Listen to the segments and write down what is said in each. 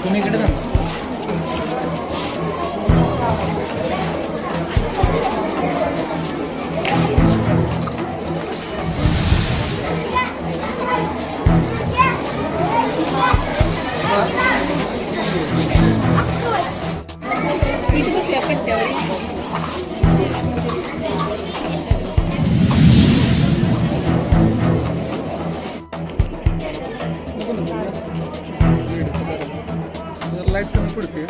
तुम्ही इकडे जा. लाईट कमी पडते.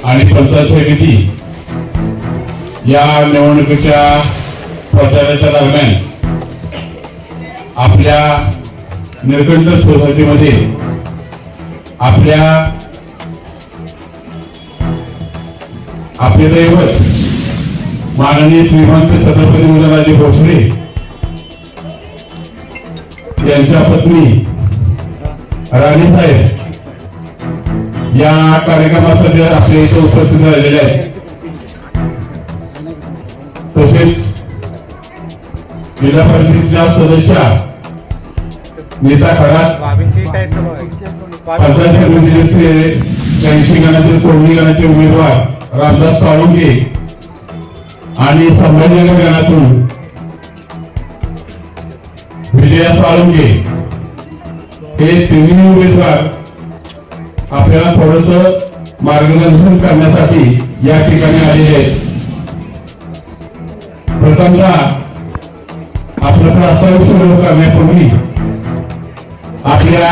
आणि पंचायत समिती या निवडणुकीच्या प्रचाराच्या दरम्यान आपल्या निळकंठ सोसायटीमध्ये आपले दैवत माननीय श्रीमंत छत्रपती उदयनराजे भोसले यांच्या पत्नी राणीसाहेब या कार्यक्रमासाठी आपल्या इथे उपस्थित राहिलेले आहेत. तसेच जिल्हा परिषदेच्या सदस्या नीता खरात, पंचायत समितीचे 80 गणातील कोळणी गणाचे उमेदवार रामदास साळुंके आणि संभाजीनगर गणातून विजया साळुंके हे तिन्ही उमेदवार आपल्याला थोडस मार्गदर्शन करण्यासाठी या ठिकाणी आलेले आहेत. प्रथमतः आपलं प्रास्ताविक सुरू करण्यापूर्वी आपल्या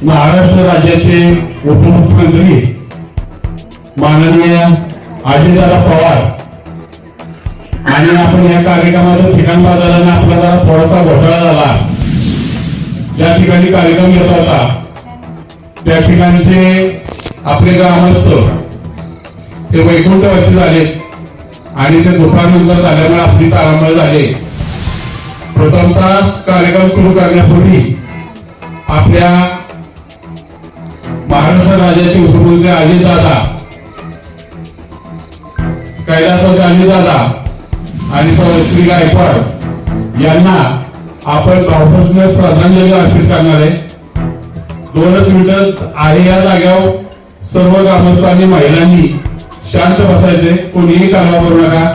महाराष्ट्र राज्याचे उपमुख्यमंत्री माननीय अजितदादा पवार आणि आपण या कार्यक्रमाचं ठिकाण बदलल्याने आपल्याला थोडासा घोटाळा झाला. ज्या ठिकाणी कार्यक्रम घेत होता त्या ठिकाणचे आपले ग्रामस्थ ते वैकुंठवासी झाले आणि ते दुपारनंतर झाल्यामुळे आपली तारांबळ झाले. प्रथमतः कार्यक्रम सुरू करण्यापूर्वी आपल्या महाराष्ट्र राज्याचे उपमुख्यमंत्री अजितदादा कैलासवासी अजितदादा आणि श्री गायकवाड यांना आपण भावपूर्ण श्रद्धांजली अर्पित करणार आहे. 2 मिनिटं आहे या जागेवर सर्व ग्रामस्थांनी महिलांनी शांत बसायचे, कोणीही कालवा करू नका.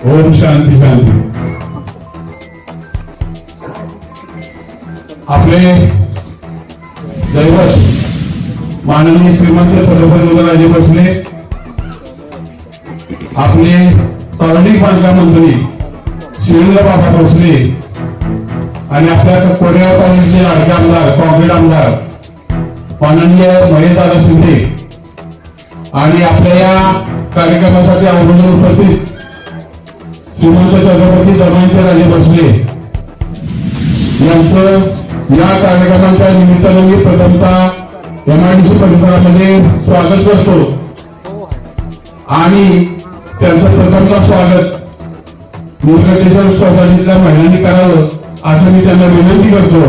ओम शांती शांती. आपले दैवत माननीय श्रीमंत छत्रपती उदयनराजे भोसले, आपले सार्वजनिक बांधकाम मंत्री शिवेंद्र बाबा भोसले आणि आपल्या कोरेगाव तालुक्याचे लाडके आमदार काँग्रेस आमदार माननीय महेशदादा शिंदे आणि आपल्या या कार्यक्रमासाठी आवर्जून उपस्थित श्रीमंत छत्रपती धर्मांचे भोसले यांचं या कार्यक्रमाच्या निमित्ताने मी प्रथमतः MIDC परिसरामध्ये स्वागत करतो आणि त्यांचं प्रथमतः स्वागत निळकंठेश्वर सोसायटीतल्या महिलांनी करावं असं मी त्यांना विनंती करतो.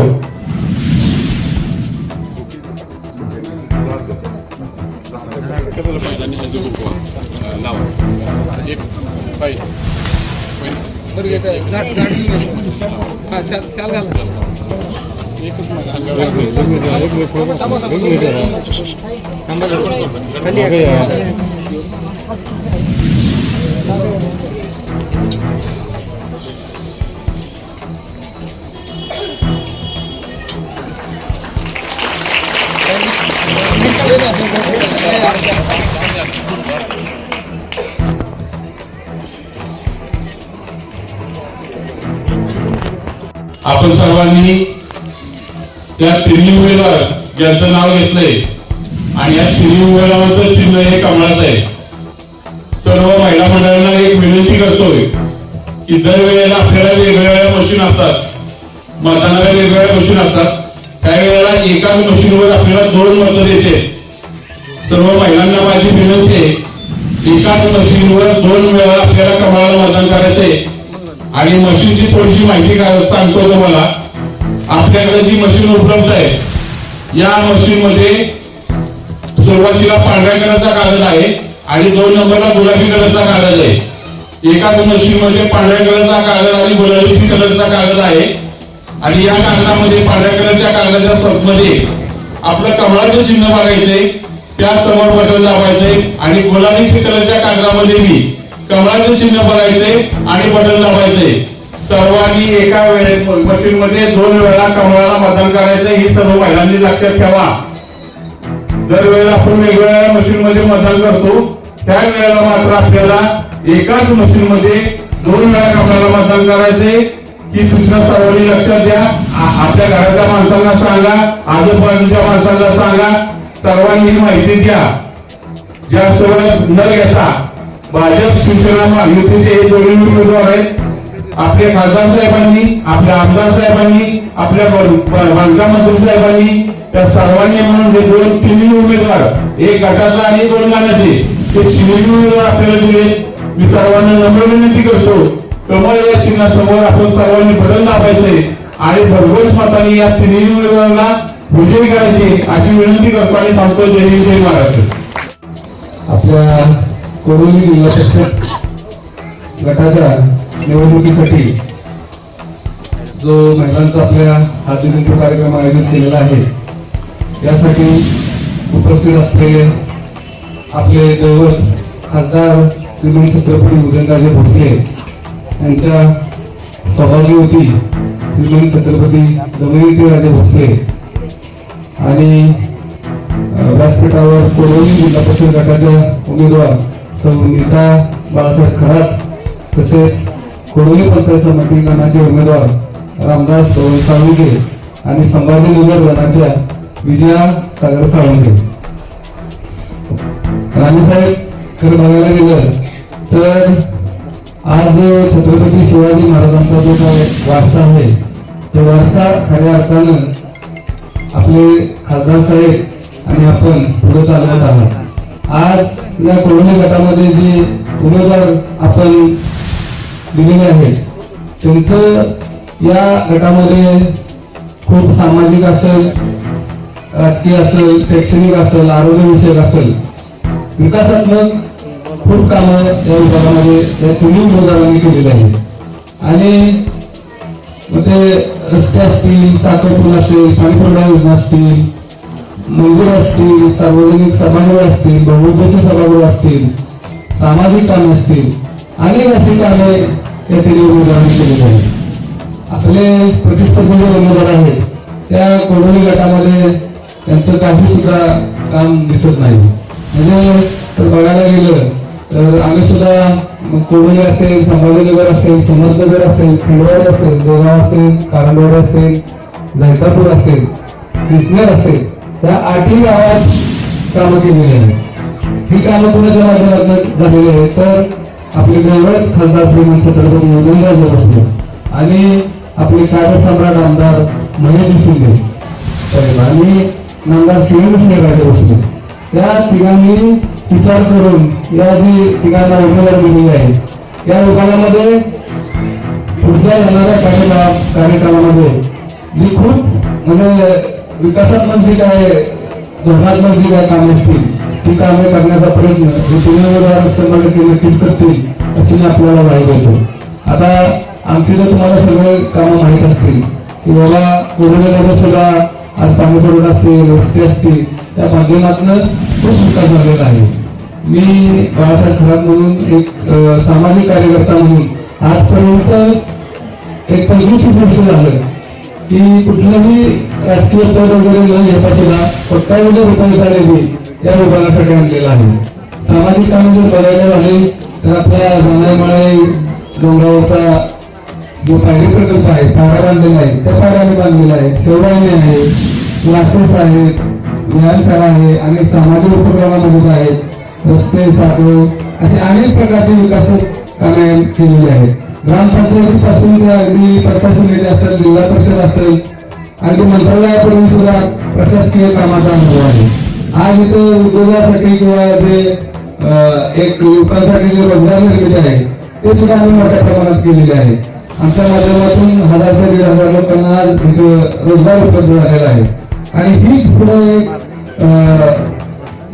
आपण सर्वांनी त्या तिन्ही उमेदवार ज्यांचं नाव घेतलंय आणि या तिन्ही उमेदवारांचं चिन्ह हे कमळाचं आहे. सर्व महिला मंडळांना एक विनंती करतोय की दरवेळेला आपल्याला वेगवेगळ्या मशीन असतात, मतदानाला वेगवेगळ्या मशीन असतात, त्यावेळेला एकाच मशीनवर आपल्याला 2 मतं द्यायचे. सर्व महिलांना माझी विनंती आहे, एकाच मशीनवर 2 वेळा आपल्याला कमळाला मतदान करायचंय. आणि मशीनची थोडीशी माहिती सांगतो तुम्हाला. आपल्याकडे जी मशीन उपलब्ध आहे, या मशीन मध्ये सुरुवातीला पांढऱ्या कलरचा कागद आहे आणि 2 नंबरला गुलाबी कलरचा कागद आहे. एकाच मशीन मध्ये पांढऱ्या कलरचा कागद आणि गुलाबी कलरचा कागद आहे. आणि या कागदामध्ये पांढऱ्या कलरच्या कागदाच्या सबमध्ये आपलं कमळाचं चिन्ह बघायचंय, त्या समोर बटन दाबायचंय. आणि गुलाबी कलरच्या कागदामध्ये मी कमळाचं चिन्ह बघायचंय आणि बटन दाबायचंय. सर्वांनी एका वेळेस मशीन मध्ये 2 वेळा कमळाला मतदान करायचं, ही सर्व महिलांनी लक्षात ठेवा. दर वेळेला आपण वेगवेगळ्या मशीन मध्ये मतदान करतो, त्या वेळेला मात्र आपल्याला एकाच मशीन मध्ये 2 वेळा कमळाला मतदान करायचंय. ही सूचना सर्वांनी लक्षात द्या. आपल्या घराच्या माणसांना सांगा, आजूबाजूच्या माणसांना सांगा, सर्वांनी ही माहिती द्या. जास्त वेळ न घेता भाजप शिवसेना महायुतीचे हे दोन्ही उमेदवार आहेत. आपल्या खासदार साहेबांनी, आपल्या आमदार साहेबांनी, आपल्या बांधकाम मंत्री साहेबांनी, त्या सर्वांनी म्हणून जे 2-3 उमेदवार, एक गटाचा आणि 2 गाण्याचे, ते 3 उमेदवार आपल्याला दिले. मी सर्वांना नम्र विनंती करतो, कमळ या चिन्हासमोर आपण सर्वांनी बटन दाबायचे आणि भरघोस मतांनी या 3 उमेदवारांना विजयी करायचे अशी विनंती करतो आणि सांगतो. जय हिंद, जय महाराष्ट्र. आपल्या कोरोली जिल्हा परिषद गटाच्या निवडणुकीसाठी जो महिलांचा आपल्या हातविंदू कार्यक्रम आयोजित केलेला आहे, यासाठी उपस्थित असलेले आपले दैवत खासदार श्रीमंत छत्रपती उदयनराजे भोसले यांच्या सभागृहती श्रीमंत छत्रपती दमयंतीराजे भोसले आणि व्यासपीठावर कोरोली जिल्हा परिषद गटाच्या उमेदवार सौ नीता बाळासाहेब खरात, तसेच कोरोली पंचायत समिती गणाचे उमेदवार रामदास साळुंके आणि संभाजीनगर गणाच्या विजया सागर साळुंके. राणीसाहेब खरं बघायला गेलं तर आज छत्रपती शिवाजी महाराजांचा जो काय वारसा आहे, तो वारसा खऱ्या अर्थानं आपले खासदार साहेब आणि आपण पुढे चालवत आहोत. आज या कोरोना गटामध्ये जे उमेदवार आपण दिलेले आहेत, त्यांचं या गटामध्ये खूप सामाजिक असेल, राजकीय असेल, शैक्षणिक असेल, आरोग्यविषयक असेल, विकासात्मक खूप कामं या विभागामध्ये या 3 उमेदवारांनी केलेली आहेत. आणि मग ते रस्ते असतील, साखर पूल असेल, पाणीपुरवठा योजना असतील, मंदिर असतील, सार्वजनिक सभागृह असतील, बहुउद्देशीय सभागृह असतील, सामाजिक कामे असतील, अनेक अशी कामे या 3 उमेदवारांनी केलेली आहेत. आपले प्रतिस्पर्धी जे उमेदवार आहेत त्या कोरोली गटामध्ये त्यांचं काही सुद्धा काम दिसत नाही. म्हणजे तर बघायला गेलं तर आम्ही सुद्धा कोरोली असेल, संभाजीनगर असेल, समर्थनगर असेल, खंडवाड असेल, देगाव असेल, कारंडवाड असेल, जैतापूर असेल, कृष्णर असेल, या 8ही गावात कामं केलेली आहेत. ही कामं कोणाच्या माध्यमातून झालेली आहेत तर आपले दैवत खासदार श्रीमंत छत्रपती उदयनराजे भोसले आणि आपले कार्यसम्राट आमदार महेश शिंदे साहेब आणि नामदार शिवेंद्रसिंहराजे भोसले, या तिघांनी विचार करून या जी तिघांना उमेदवार दिलेली आहे, या विभागामध्ये पुढच्या येणाऱ्या कार्यक्रमामध्ये जी खूप म्हणजे विकासात्मक जी काय धोरणात्मक जी काय कामे असतील ती कामे करण्याचा प्रयत्न हे 3 उमेदवार 100% नक्कीच करतील अशी मी आपल्याला माहिती देतो. आता आमची जर तुम्हाला सगळे कामं माहीत असतील की बाबा कोरोनामध्ये सुद्धा आज पाणीपुरवठा असेल, रस्ते असतील, त्या माध्यमातून खूप विकास झालेला आहे. मी बाळासाहेब खरात म्हणून एक सामाजिक कार्यकर्ता म्हणून आजपर्यंत एक 25 वर्ष झालं की कुठलंही राजकीय पद वगैरे न घेता सुद्धा 57 रुपये मी या विभागासाठी आणलेला आहे. सामाजिक काम जर बघायला झाले तर आपल्या जाणायमाळे डोंगरावरचा जो पायरी प्रकल्प आहे, पायऱ्या बांधलेला आहे, त्या पायऱ्याने बांधलेला आहे, शेवळणी आहे, क्लासेस आहेत, व्यायामशाळा आहे आणि सामाजिक उपक्रमामध्ये आहेत. रस्ते साखर असे अनेक प्रकारचे विकास कामे केलेली आहेत. ग्रामपंचायतीपासून ते अगदी प्रशासन नेते असेल, जिल्हा परिषद असेल, अगदी मंत्रालयापर्यंत सुद्धा प्रशासकीय कामाचा अनुभव आहे. आज इथे उद्योगासाठी किंवा जे एक युवकांसाठी जे रोजगार निर्मिती आहे ते सुद्धा आम्ही मोठ्या प्रमाणात केलेले आहे. आमच्या माध्यमातून 1000 ते 1500 लोकांना आज इथे रोजगार उपलब्ध झालेला आहे. आणि हीच पुढे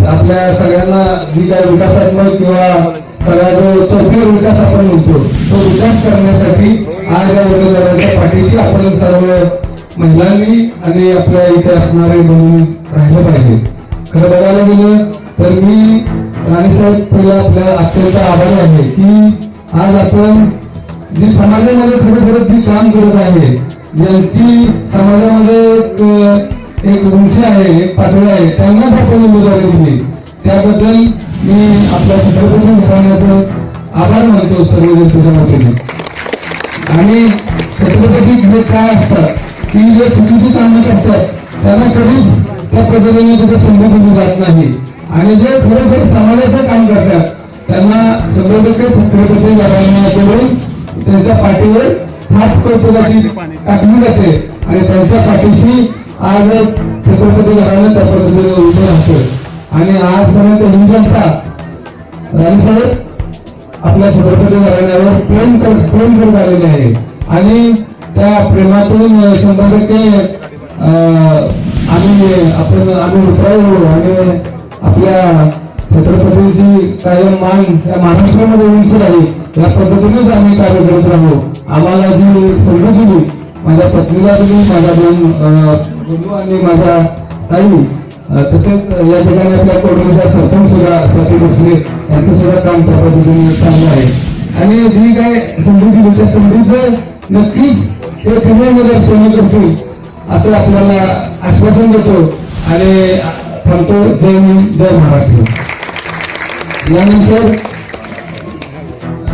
आपल्या सगळ्यांना जी काही विकासात्मक किंवा सगळा जो चौकीवर विकास आपण म्हणतो तो विकास करण्यासाठी आज या उमेदवारांच्या पाठीशी आपण सर्व महिलांनी आणि आपल्या इथे असणारे म्हणून राहिलं पाहिजे. खरं बघायला गेलं तर मी राणीसाहेब पहिला आपल्या अत्यंत आभारी आहे की आज आपण जी समाजामध्ये खरोखरच जी काम करत आहे, ज्यांची समाजामध्ये एक उंची आहे, एक पातळी आहे, त्यांनाच आपण उमेदवारी दिली. त्याबद्दल मी आपल्या छत्रपती मित्रांचं आभार मानतो सर्व जनतेच्या वतीने. आणि छत्रपती जे काय असतात की जे चुकीची कामं करतात त्यांना कधीच त्या पद्धतीने तिथे संधी दिली जात नाही. आणि जे खरोखर समाजाचं काम करतात त्यांना 100% छत्रपती घराण्याकडून त्यांच्या पाठीवर हात कौतुकाची टाकली जाते आणि त्यांच्या पाठीशी आज छत्रपती घराणं त्या पद्धतीने उभं राहतं. आणि आजपर्यंत ही जनता राणीसाहेब आपल्या छत्रपती घराण्यावर प्रेम करत आलेली आहे. आणि त्या प्रेमातून 100% आम्ही उतरावू आणि आपल्या छत्रपतीची कायम मान या महाराष्ट्रामध्ये उंची राहील या पद्धतीनेच आम्ही कार्य करत राहू. आम्हाला जी संधी दिली, माझ्या पत्नीला दिली, माझ्या दोन बंधू आणि माझ्या ताई, तसेच या ठिकाणी आपल्या कोडमच्या सरपंच सुद्धा स्वाती भोसले यांचं सुद्धा काम त्या पद्धतीने चालू आहे. आणि जी काय संधी दिली त्या संधीचं नक्कीच ते पुण्यामध्ये सोनं करतील असं आपल्याला आश्वासन देतो आणि थांबतो. जय हिंद, जय महाराष्ट्र. यानंतर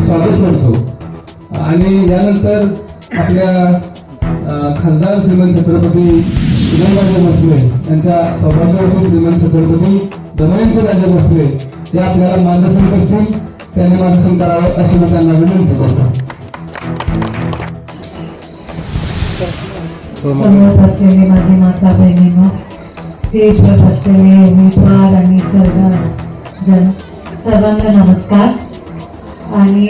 स्वागत करतो आणि यानंतर आपल्या खासदार श्रीमंत छत्रपती उदयनराजे भोसले यांच्या सौभाग्यवती श्रीमंत छत्रपती दमयंती राजे भोसले ते आपल्याला मार्गदर्शन करतील. त्यांनी मार्गदर्शन करावं अशी मी त्यांना विनंती करतो. समोर बसलेले माझे माता बहिणींनो, स्टेजवर बसलेले उमेदवार आणि सर्वांना नमस्कार. आणि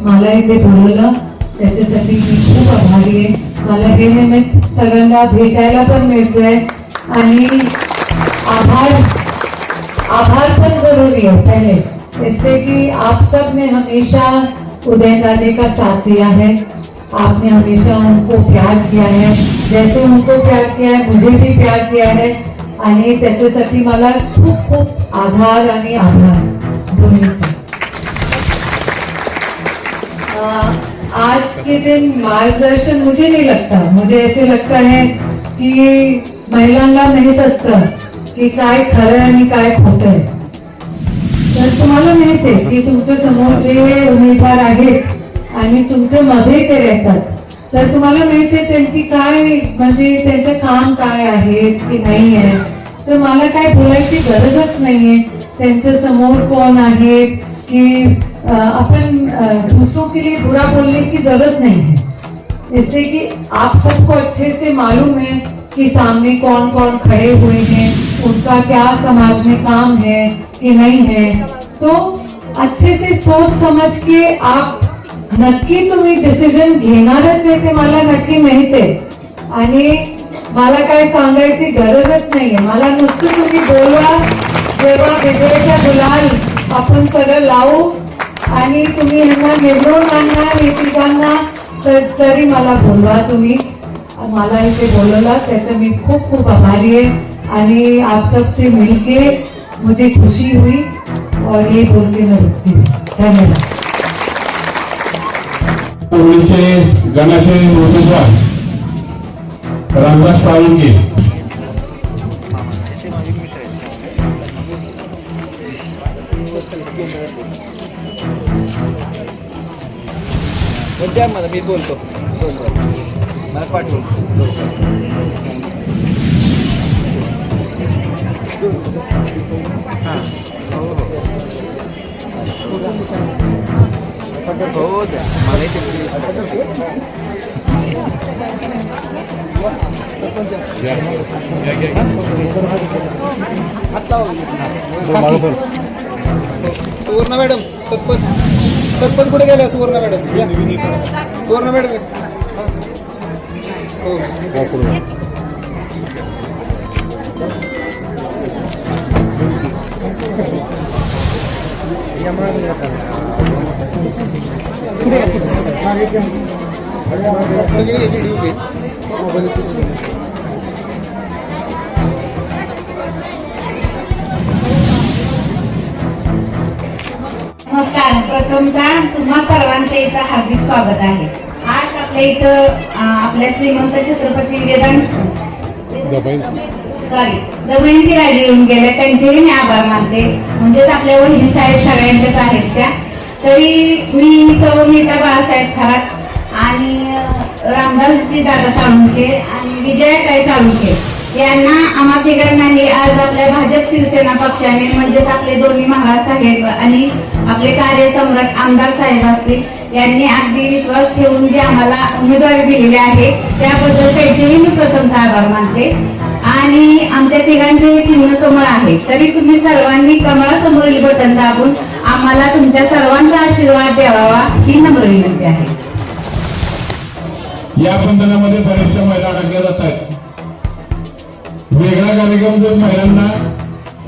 मला इथे बोलवलं त्याच्यासाठी मी खूप आभारी आहे. मला हे निमित्त सगळ्यांना भेटायला पण मिळतोय आणि आभार पण जरूरी है पहले, इसलिए कि आप सब ने हमेशा उदयनराजे का साथ दिया है. आपने हमेशा उनको प्यार किया है, जैसे उनको प्यार किया है मुझे भी प्यार किया है. आणि त्याच्यासाठी मला खूप खूप आभार आणि आभार दोन्हीचे. आज के दिन मार्गदर्शन मुझे नहीं लगता, मुझे ऐसे लगता है की महिलांना माहित असतं की काय खरं आणि काय खोटं आहे. तर तुम्हाला माहित आहे की तुमच्या समोर जे उमेदवार आहेत आणि तुमच्या मध्ये ते राहतात, तर तुम्हाला माहित आहे त्यांची काय म्हणजे त्यांचं काम काय आहे की नाही आहे. तर मला काय बोलायची गरजच नाहीये. त्यांच्या समोर कोण आहे कि अपन दूसरों के लिए बुरा बोलने की जरूरत नहीं है, इसलिए कि आप सबको अच्छे से मालूम है कि सामने कौन कौन खड़े हुए हैं, उनका क्या समाज में काम है कि नहीं है. तो अच्छे से सोच समझ के आप नक्की तुम्ही डिसिजन घेणारच आहे ते मला नक्की माहित आहे. आणि मला काय सांगायची गरजच नाहीये. मला नुसतं तुम्ही बोलवा, जेव्हा विजयाचा गुलाल आपण सगळं लावू आणि तुम्ही यांना निवडून आणणार एकेकांना, तरी मला बोलवा. तुम्ही मला इथे बोलवला त्याचं मी खूप खूप आभारी आहे. आणि आप सबसे मिलके मुझे खुशी हुई और ये बोल के मैं रुकती हूँ. धन्यवाद. गणाशय उमेदवार रामदास साळुंके मला मी बोलतो मला पाठवून हां हो हो हो द्या मला इथे सुवर्ण मॅडम सरपंच सरपंच कुठे गेल्या सुवर्ण मॅडम या. सुवर्ण मॅडम हो सगळी ठीक आहे. नमस्कार. प्रथमतः तुम्हा सर्वांचे इथं हार्दिक स्वागत आहे. आज आपल्या इथं आपल्या श्रीमंत छत्रपती दमयंती राजे येऊन गेले, त्यांचेही मी आभार मानते. म्हणजेच आपल्या वहिनी साहेब सगळ्यांच्याच आहेत त्या. तरी मी सौ नीता बाळासाहेब खरात आणि रामदासजी दादा साळुंखे आणि विजयाताई साळुंखे यांना आम्हा तिघांनाही आज आपल्या भाजप शिवसेना पक्षाने म्हणजेच आपले दोन्ही महाराज साहेब आणि आपले कार्यसम्राट आमदार साहेब असतील यांनी अगदी विश्वास ठेवून जे आम्हाला उमेदवारी दिलेली आहे त्याबद्दल त्यांचेही मी प्रथमतः आभार मानते. आणि आमच्या तिघांचे चिन्ह कमळ आहे. तरी तुम्ही सर्वांनी कमळासमोरील बटन दाबून आम्हाला तुमच्या सर्वांचा आशीर्वाद द्यावा ही नम्र विनंती आहे. या बंधनामध्ये बऱ्याचशा महिला अडकल्या जात आहेत. वेगळा कार्यक्रम जर महिलांना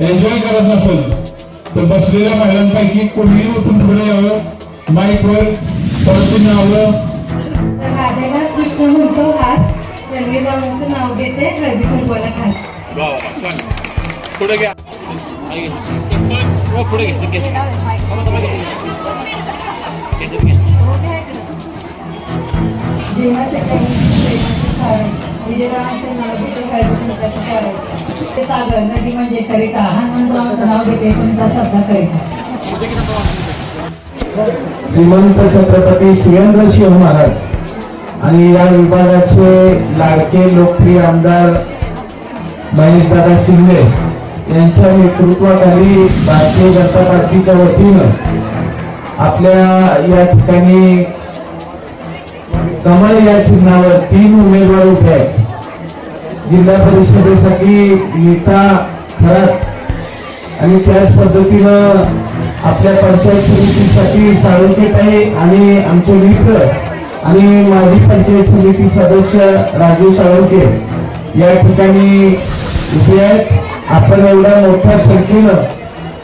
एन्जॉय करत नसेल तर बसलेल्या महिलांपैकी कोणीही उठून पुढे यावं. माईकवर परतून यावं. राधेला कृष्ण म्हणतो हात संगीताचं नाव घेते हळदी कुंकवाला खास. पुढे घ्या पुढे घ्या जीवनाचे विजयरावांचं नाव घेते हळदी कुंकवाचं करायचं. ते सागर नदी म्हणजे करिता हनुमंतरावांचं नाव घेते तुमचा शब्द करिता. श्रीमंत छत्रपती शिवेंद्रसिंह महाराज आणि या विभागाचे लाडके लोकप्रिय आमदार महेशदादा शिंदे यांच्या नेतृत्वाखाली भारतीय जनता पार्टीच्या वतीनं आपल्या या ठिकाणी कमळ या चिन्हावर 3 उमेदवार उभे आहेत. जिल्हा परिषदेसाठी नीता खरात आणि त्याच पद्धतीनं आपल्या पंचायत समितीसाठी साळुंखेताई आणि आमचे मित्र आणि माजी पंचायत समिती सदस्य राजू साळुंखे या ठिकाणी उभे आहेत. आपण एवढ्या मोठ्या संख्येनं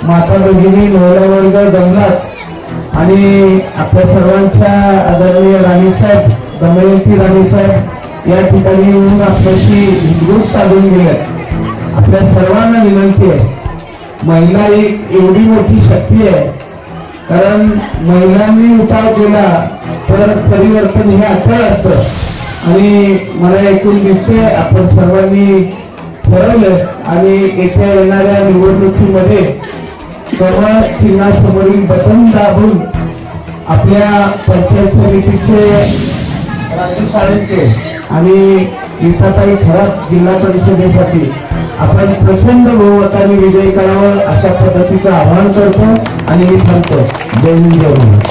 माता भगिनी महिला वर्ग जमलात आणि आपल्या सर्वांच्या आदरणीय राणीसाहेब दमयंती राणीसाहेब या ठिकाणी येऊन आपल्याशी हिंदूत साधून गेल्यात. आपल्या सर्वांना विनंती आहे, महिला एक एवढी मोठी शक्ती आहे, कारण महिलांनी उठाव केला तर परिवर्तन हे अटळ असतं. आणि मला ऐकून दिसते आपण सर्वांनी ठरवलं आणि येत्या येणाऱ्या निवडणुकीमध्ये कमळ चिन्हासमोरील बटन दाबून आपल्या पंचायत समितीचे राजू साळुंखे आणि नीताताई खरात जिल्हा परिषदेसाठी आपण प्रचंड बहुमताने विजयी करावं अशा पद्धतीचं आवाहन करतो आणि मी सांगतो. जय हिंद जय महाराष्ट्र.